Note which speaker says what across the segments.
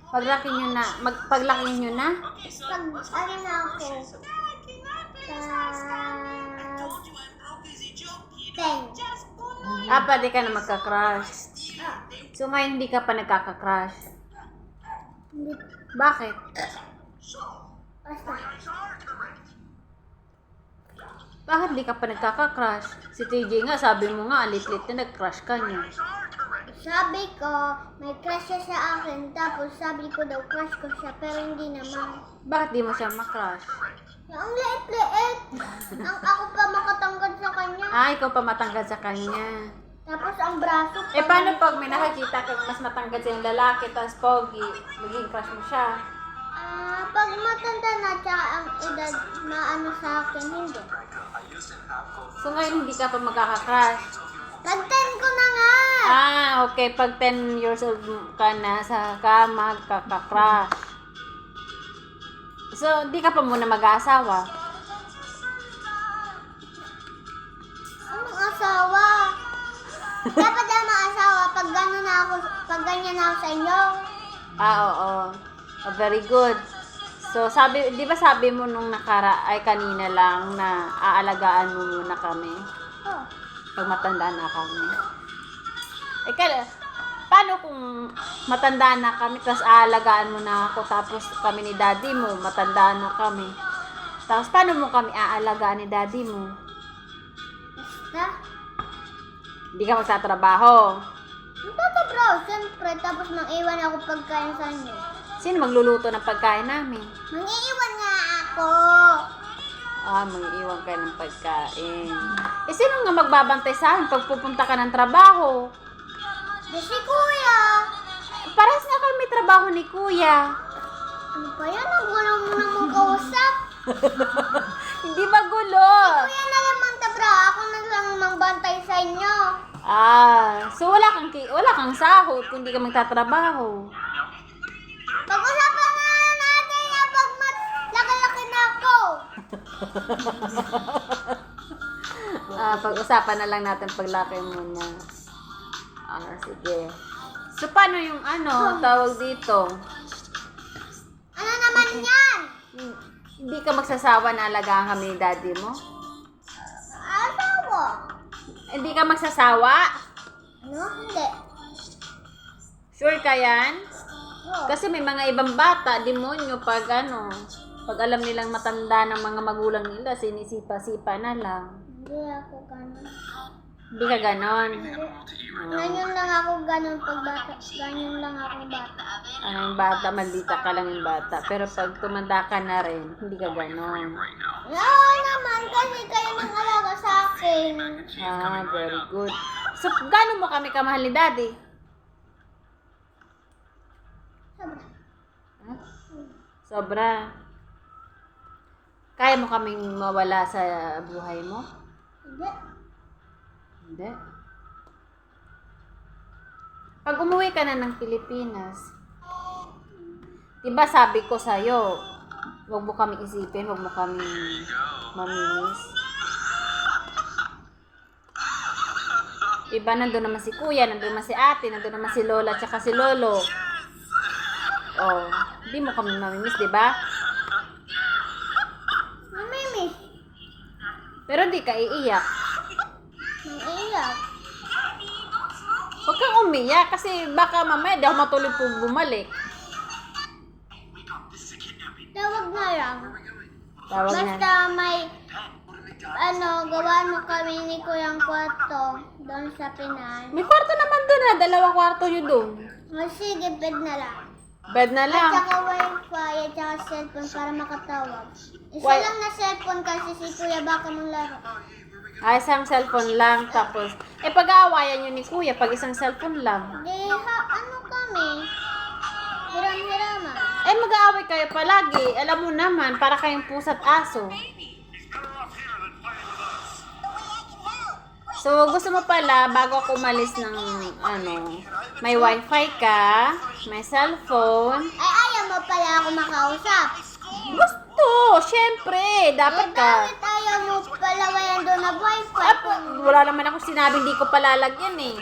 Speaker 1: Paglaki nyo na, paglaki nyo na?
Speaker 2: Pag ano na ako, sa 10.
Speaker 1: Pwede ka na magka-crush. So ngayon hindi ka pa nagkaka-crush.
Speaker 2: Hindi.
Speaker 1: Bakit?
Speaker 2: Basta.
Speaker 1: Bakit di ka pa nagkaka-crush? Si TJ nga, sabi mo nga, alit-lit na nag-crush ka niya.
Speaker 2: Sabi ko, may crush siya sa akin. Tapos sabi ko daw, crush ko siya. Pero hindi naman.
Speaker 1: Bakit di mo siya makrush?
Speaker 2: Ang liit-liit. Ako pa makatangkad sa kanya.
Speaker 1: Ikaw pa matangkad sa kanya.
Speaker 2: Tapos ang braso.
Speaker 1: Paano pag may nakakita kang mas matangkad sa yung lalaki, tapos pogi, maging crush mo siya?
Speaker 2: Pag matanda na, tsaka ang edad na ano sa akin, hindi.
Speaker 1: So ngayon hindi ka pa magkaka-crush?
Speaker 2: Pag 10 ko na nga.
Speaker 1: Okay. Pag 10 years old ka na, sa ka magkaka-crush. So, di ka pa muna mag-aasawa?
Speaker 2: Anong asawa? Dapat na maasawa pag gano'n na ako, pag ganyan na ako sa inyo.
Speaker 1: Oo. Very good. So, di ba sabi mo nung kanina lang na aalagaan mo muna kami?
Speaker 2: Oh.
Speaker 1: Pag matanda na kami. Paano kung matanda na kami, tapos aalagaan mo na ako, tapos kami ni daddy mo, matanda na kami. Tapos, paano mo kami aalagaan ni daddy mo?
Speaker 2: Basta.
Speaker 1: Hindi ka magtatrabaho.
Speaker 2: Magtatabraw, siyempre. Tapos mang-iwan ako pagkain sa inyo.
Speaker 1: Sino magluluto ng pagkain namin?
Speaker 2: Mang-iwan nga ako.
Speaker 1: Mag-iwan ka ng pagkain. Sino nga magbabantay sa akin pag pupunta ka ng trabaho?
Speaker 2: Di si kuya.
Speaker 1: Parehas nga kami trabaho ni kuya.
Speaker 2: Ano pa yan? Ang gulo mo nang magkausap.
Speaker 1: Hindi magulo.
Speaker 2: Kuya na lang magtabraw. Ako na lang mangbantay sa inyo.
Speaker 1: So wala kang sahod kung hindi ka magtatrabaho.
Speaker 2: Pag-usapan nga natin na pag laki-laki na ako.
Speaker 1: Pag-usapan na lang natin paglaki muna. Sige. So paano yung tawag dito?
Speaker 2: Ano naman yan?
Speaker 1: Hindi ka magsasawa na alagaan kami ni daddy mo?
Speaker 2: Asawa.
Speaker 1: Hindi ka magsasawa?
Speaker 2: Ano? Hindi.
Speaker 1: Sure ka yan?
Speaker 2: Oh.
Speaker 1: Kasi may mga ibang bata, demonyo, pag alam nilang matanda ng mga magulang nila, sinisipa-sipa na lang.
Speaker 2: Hindi ako ganun.
Speaker 1: Hindi ka ganon.
Speaker 2: Ganyan lang ako ganun pag bata. Ganyan lang ako bata.
Speaker 1: Yung bata, maldita ka lang yung bata. Pero pag tumanda ka na rin, hindi ka ganon.
Speaker 2: Oo naman, kasi kayo nang alaga sa akin.
Speaker 1: Very good. So, gano'n mo kami kamahal ni daddy?
Speaker 2: Sobra.
Speaker 1: Sobra. Kaya mo kaming mawala sa buhay mo?
Speaker 2: Hindi.
Speaker 1: Hindi. Pag umuwi ka na ng Pilipinas, diba sabi ko sa'yo, huwag mo kami isipin, huwag mo kami maminis. Iba, nandun naman si kuya, nandun naman si ate, nandun naman si lola, tsaka si lolo. Hindi mo kami mamimiss, diba?
Speaker 2: Mamimiss.
Speaker 1: Pero di ka iiyak.
Speaker 2: Naiiyak.
Speaker 1: Huwag kang umiyak kasi baka mamaya di ako matuloy po bumalik.
Speaker 2: Tawag na lang.
Speaker 1: Tawag na.
Speaker 2: Basta may, gawaan mo kami ni Kuyang kwarto doon sa Pinas.
Speaker 1: May kwarto naman dun ha. 2 kwarto yun dun.
Speaker 2: O sige, bed na lang.
Speaker 1: Bed na
Speaker 2: At
Speaker 1: lang.
Speaker 2: saka wifi at saka cellphone para makatawag. Isa
Speaker 1: Why?
Speaker 2: lang na cellphone kasi si Kuya baka mong laro.
Speaker 1: Isang cellphone lang. Tapos, pag-aawayan yun ni kuya pag isang cellphone lang.
Speaker 2: Ano kami? Hiram-hiraman.
Speaker 1: Mag-aaway kayo palagi. Alam mo naman, para kayong pusa't aso. So, gusto mo pala, bago ako umalis ng, may wifi ka, may cellphone.
Speaker 2: Ay, ayaw mo pala ako makausap.
Speaker 1: Gusto! Syempre! Dapat ka.
Speaker 2: Bakit ayaw mo pala wayan doon na wifi?
Speaker 1: Wala naman ako sinabing di ko palalagyan eh.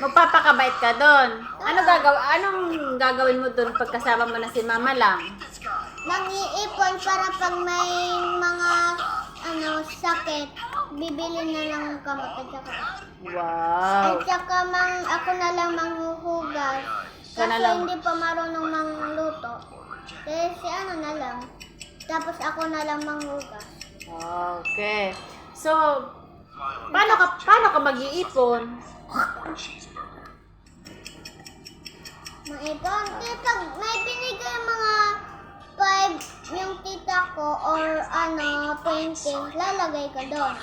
Speaker 1: Magpapakabait ka doon. Anong gagawin mo doon pagkasama mo na si mama lang?
Speaker 2: Nang-iipon para pag may mga sakit, bibili na lang ng gamot at saka.
Speaker 1: Wow.
Speaker 2: At saka ako na lang manghuhugas.
Speaker 1: Ka na
Speaker 2: Kasi
Speaker 1: lang.
Speaker 2: hindi pa marunong mangluto. Kaya si na lang. Tapos ako na lang manghugas.
Speaker 1: Okay. So, paano ka mag-iipon?
Speaker 2: Maipon. Kaya pag may binigay mga 5 yung tita ko or painting, lalagay ko doon.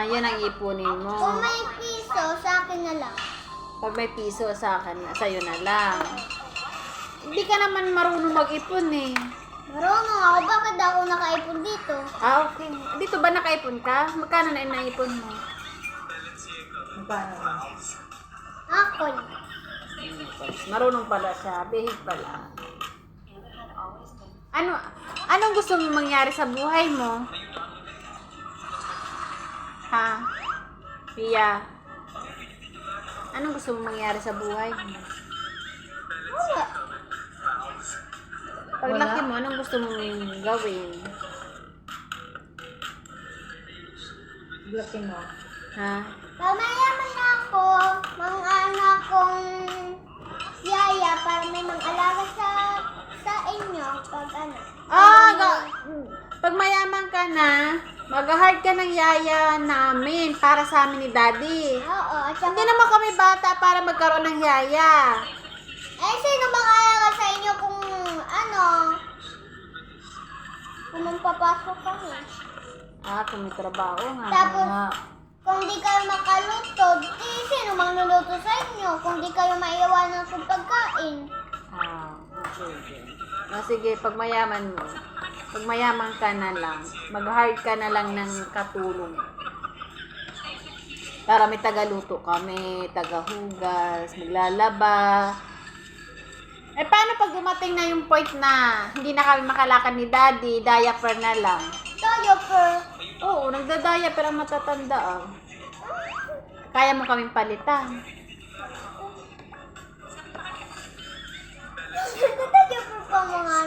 Speaker 1: Yan ang ipunin mo.
Speaker 2: Kung may piso, sa akin na lang.
Speaker 1: Pag may piso sa akin, sa'yo na lang. Hindi ka naman marunong mag-ipon eh.
Speaker 2: Marunong ako. Bakit ako nakaipon dito?
Speaker 1: Okay. Dito ba nakaipon ka? Magkano na naipon mo?
Speaker 2: Ako.
Speaker 1: Marunong pala siya. Bihig pala. Anong gusto mo mangyari sa buhay mo? Ha? Pia? Anong gusto mo mangyari sa buhay mo?
Speaker 2: Wala.
Speaker 1: Paglaki mo, anong gusto mong gawin?
Speaker 3: Laki mo.
Speaker 1: Ha?
Speaker 2: Pamayaman na ako. Mga anak kong yaya para may mag-alaga sa inyo.
Speaker 1: Pag mayaman ka na, mag-hard ka ng yaya namin para sa amin ni Daddy.
Speaker 2: Oo. At saka,
Speaker 1: Hindi naman kami bata para magkaroon ng yaya.
Speaker 2: sino mag-alaga sa inyo kung kung magpapasok kami?
Speaker 1: Kung may trabaho nga.
Speaker 2: Tapos, kung di kayo makaluto, sino magluluto sa inyo? Kung di kayo maiiwanan ng pagkain.
Speaker 1: Okay. Sige, pag mayaman ka na lang, mag-hard ka na lang ng katulong. Para may tagaluto kami, tagahugas, maglalaba. Paano pag dumating na yung point na hindi na kami makalakad ni Daddy, diaper na lang?
Speaker 2: Diaper.
Speaker 1: Oo, nagda-diaper ang matatanda ah. Kaya mo kaming palitan.
Speaker 2: Diaper pa mga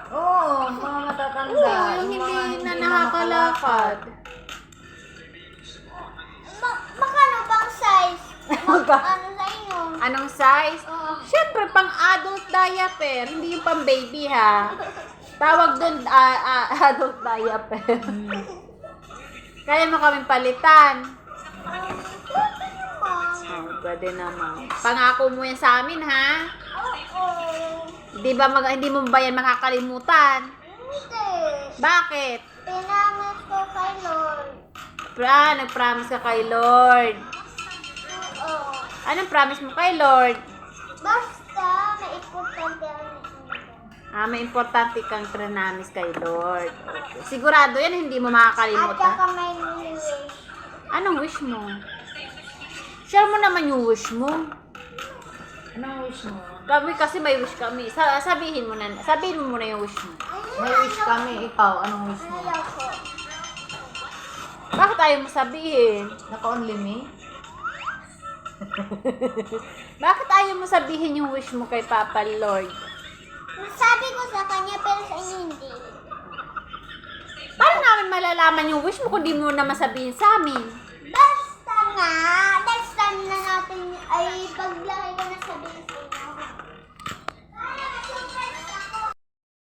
Speaker 3: Oo, mga matatanda.
Speaker 1: Oo, yung hindi na nakakalakad.
Speaker 2: Makano bang size? Sa inyo?
Speaker 1: Anong size?
Speaker 2: Oo.
Speaker 1: Siyempre, pang adult diaper, hindi yung pang baby ha. Tawag doon, adult diaper. Kaya mo kaming palitan. Pwede naman. Pangako mo yan sa amin ha.
Speaker 2: Oo.
Speaker 1: Hindi mo ba yan makakalimutan?
Speaker 2: Hindi.
Speaker 1: Bakit?
Speaker 2: Pinamis ko kay Lord.
Speaker 1: Nag-promise ka kay Lord.
Speaker 2: Oo.
Speaker 1: Anong promise mo kay Lord?
Speaker 2: Basta, may importante ang
Speaker 1: May importante kang trinamis kay Lord. Okay. Sigurado yan, hindi mo
Speaker 2: At
Speaker 1: makakalimutan.
Speaker 2: saka may wish.
Speaker 1: Anong wish mo? Share mo naman yung wish mo.
Speaker 3: Anong wish mo?
Speaker 1: Kami kasi may wish kami. Sabihin mo muna yung wish mo.
Speaker 3: May wish kami. Ikaw, anong wish mo?
Speaker 2: Ayoko.
Speaker 1: Bakit ayaw mo sabihin?
Speaker 3: Naka-only me?
Speaker 1: Bakit ayaw mo sabihin yung wish mo kay Papa Lord?
Speaker 2: Sabi ko sa kanya, pero sa inyo hindi.
Speaker 1: Paano namin malalaman yung wish mo kung di mo naman sabihin sa amin?
Speaker 2: Basta nga, next time na natin ay paglaki ko na sabihin sa inyo.